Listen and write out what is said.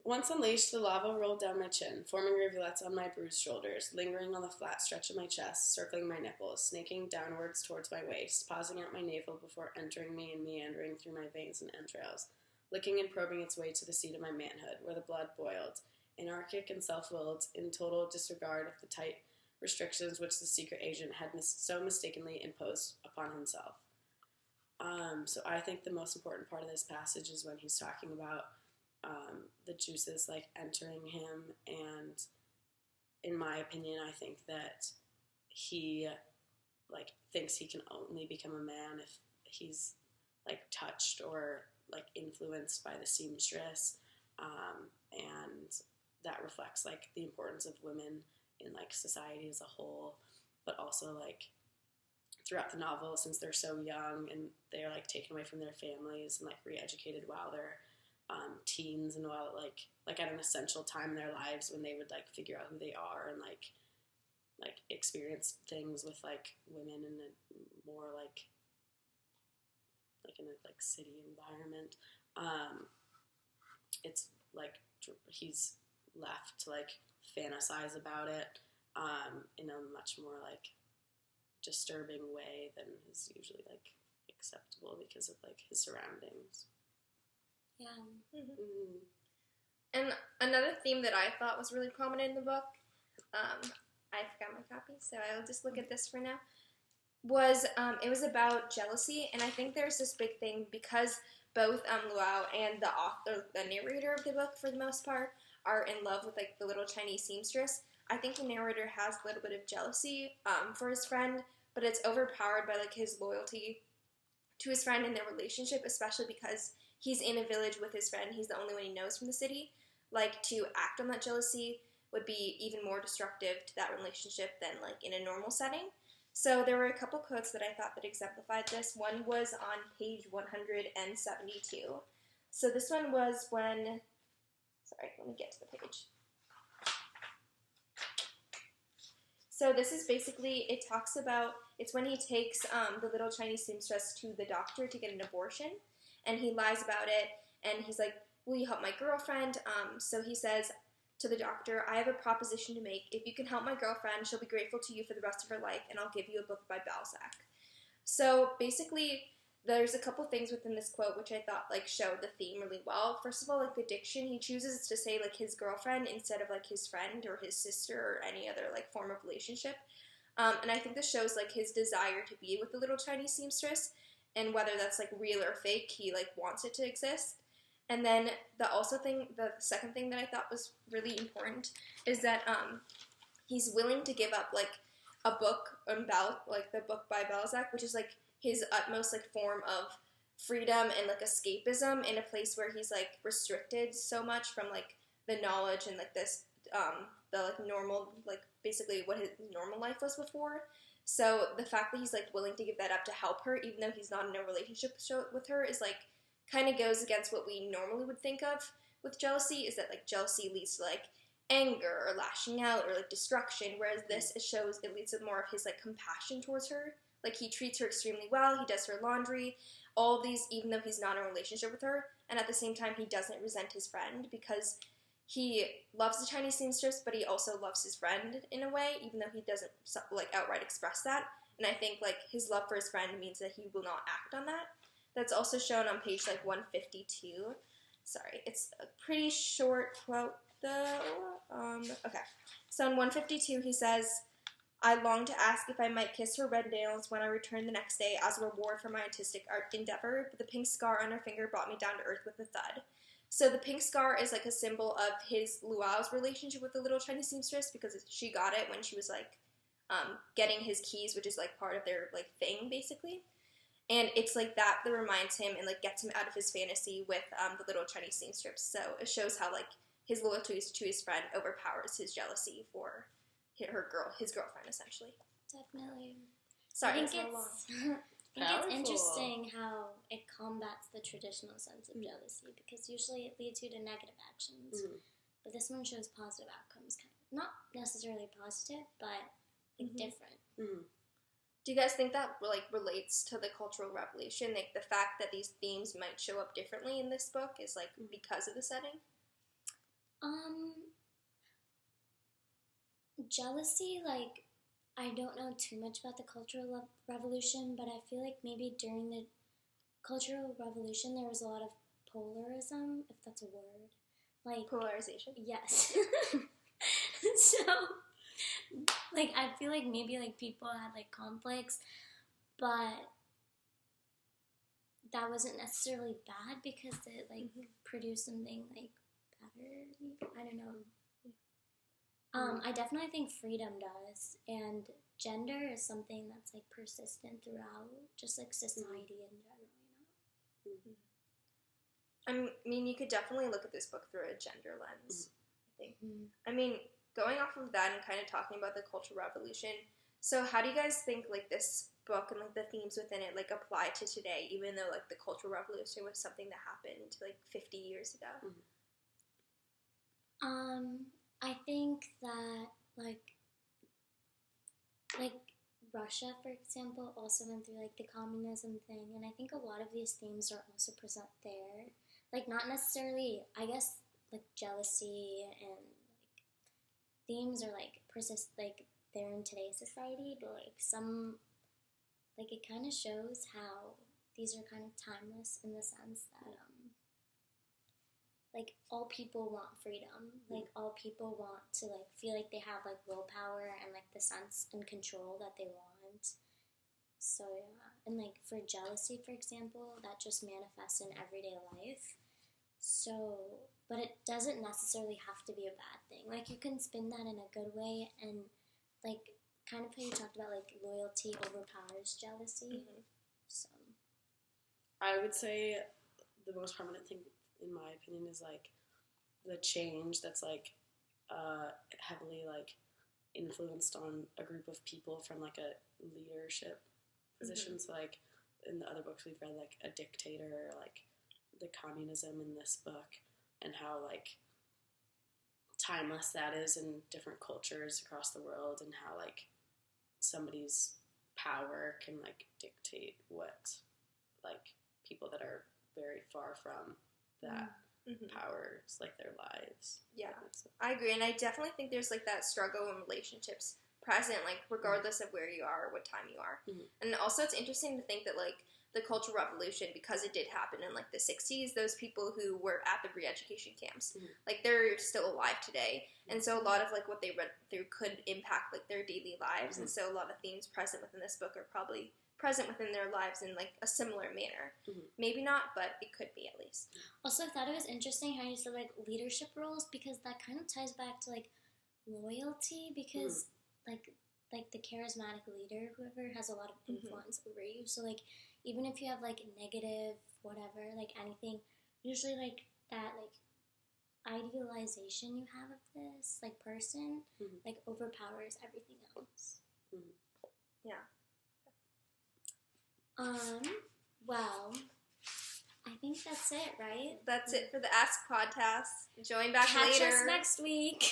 Once unleashed, the lava rolled down my chin, forming rivulets on my bruised shoulders, lingering on the flat stretch of my chest, circling my nipples, snaking downwards towards my waist, pausing at my navel before entering me and meandering through my veins and entrails, licking and probing its way to the seat of my manhood, where the blood boiled, anarchic and self-willed, in total disregard of the tight restrictions which the secret agent had so mistakenly imposed upon himself. So I think the most important part of this passage is when he's talking about the juices like entering him, and in my opinion, I think that he like thinks he can only become a man if he's like touched or like influenced by the seamstress, and that reflects like the importance of women in like society as a whole, but also like throughout the novel, since they're so young and they're like taken away from their families and like re-educated while they're teens, and while like at an essential time in their lives when they would like figure out who they are and like experience things with like women in a more like in a like city environment. It's like he's left to like fantasize about it in a much more like disturbing way than is usually like acceptable because of like his surroundings. Yeah. Mm-hmm. And another theme that I thought was really prominent in the book, I forgot my copy, so I'll just look at this for now, was it was about jealousy. And I think there's this big thing because both Luau and the author, the narrator of the book for the most part, are in love with like the little Chinese seamstress. I think the narrator has a little bit of jealousy for his friend, but it's overpowered by like his loyalty to his friend and their relationship, especially because he's in a village with his friend. He's the only one he knows from the city. Like, to act on that jealousy would be even more destructive to that relationship than like in a normal setting. So there were a couple quotes that I thought that exemplified this. One was on page 172. So this one was when, sorry, let me get to the page. So this is basically, it talks about, it's when he takes the little Chinese seamstress to the doctor to get an abortion, and he lies about it, and he's like, will you help my girlfriend? So he says to the doctor, I have a proposition to make. If you can help my girlfriend, she'll be grateful to you for the rest of her life, and I'll give you a book by Balzac. So basically, there's a couple things within this quote which I thought like showed the theme really well. First of all, like the diction, he chooses to say like his girlfriend instead of like his friend or his sister or any other like form of relationship. And I think this shows like his desire to be with the little Chinese seamstress, and whether that's like real or fake, he like wants it to exist. And then the second thing that I thought was really important is that he's willing to give up like a book about like the book by Balzac, which is like his utmost like form of freedom and like escapism in a place where he's like restricted so much from like the knowledge and like this the like normal, like basically what his normal life was before. So the fact that he's like willing to give that up to help her, even though he's not in a relationship with her, is like kind of goes against what we normally would think of with jealousy, is that like jealousy leads to like anger or lashing out or like destruction, whereas this, it shows it leads to more of his like compassion towards her. Like he treats her extremely well, he does her laundry, all of these, even though he's not in a relationship with her, and at the same time he doesn't resent his friend because he loves the Chinese seamstress, but he also loves his friend in a way, even though he doesn't like outright express that. And I think like his love for his friend means that he will not act on that. That's also shown on page like 152. Sorry, it's a pretty short quote though. Okay, so on 152 he says, I long to ask if I might kiss her red nails when I return the next day as a reward for my artistic art endeavor, but the pink scar on her finger brought me down to earth with a thud. So the pink scar is like a symbol of his Luau's relationship with the little Chinese seamstress, because she got it when she was like getting his keys, which is like part of their like thing basically. And it's like that reminds him and like gets him out of his fantasy with the little Chinese seamstress. So it shows how like his loyalty to his friend overpowers his jealousy for his girlfriend essentially. Definitely. Sorry, I think it's interesting how it combats the traditional sense of jealousy, because usually it leads you to negative actions. But this one shows positive outcomes, not necessarily positive, but like different. Do you guys think that like relates to the Cultural Revolution? Like the fact that these themes might show up differently in this book is like because of the setting? Jealousy, like, I don't know too much about the Cultural Revolution, but I feel like maybe during the Cultural Revolution there was a lot of polarism, if that's a word. Like Polarization? Yes. So, like, I feel like maybe, like, people had, like, conflicts, but that wasn't necessarily bad because it, like, produced something, like, better, maybe? I don't know. I definitely think freedom does, and gender is something that's, like, persistent throughout, just, like, society in general, you know? I mean, you could definitely look at this book through a gender lens, I think. I mean, going off of that and kind of talking about the Cultural Revolution, so how do you guys think, like, this book and, like, the themes within it, like, apply to today, even though, like, the Cultural Revolution was something that happened, like, 50 years ago? I think that, like Russia, for example, also went through, like, the communism thing, and I think a lot of these themes are also present there. Like, not necessarily, I guess, like, jealousy and, like, themes are, like, persist, like, they're in today's society, but, like, some, like, it kind of shows how these are kind of timeless in the sense that, like, all people want freedom. Like, all people want to, like, feel like they have, like, willpower and, like, the sense and control that they want. So, yeah. And, like, for jealousy, for example, that just manifests in everyday life. So, but it doesn't necessarily have to be a bad thing. Like, you can spin that in a good way and, like, kind of how you talked about, like, loyalty overpowers jealousy. So, I would say the most prominent thing, in my opinion, is, like, the change that's, like, heavily, like, influenced on a group of people from, like, a leadership position. So, like, in the other books we've read, like, a dictator, or, like, the communism in this book, and how, like, timeless that is in different cultures across the world, and how, like, somebody's power can, like, dictate what, like, people that are very far from that power is, like, their lives. Yeah, I agree, and I definitely think there's, like, that struggle in relationships present, like, regardless of where you are or what time you are. And also it's interesting to think that, like, the Cultural Revolution, because it did happen in, like, the 60s, those people who were at the re-education camps, like, they're still alive today, and so a lot of, like, what they read through could impact, like, their daily lives, and so a lot of themes present within this book are probably present within their lives in, like, a similar manner. Maybe not, but it could be, at least. Also, I thought it was interesting how you said, like, leadership roles, because that kind of ties back to, like, loyalty, because, like the charismatic leader, whoever, has a lot of influence over you. So, like, even if you have, like, negative whatever, like, anything, usually, like, that, like, idealization you have of this, like, person, like, overpowers everything else. Yeah. Well, I think that's it, right? That's it for the Ask podcast. Join back Catch later. us next week.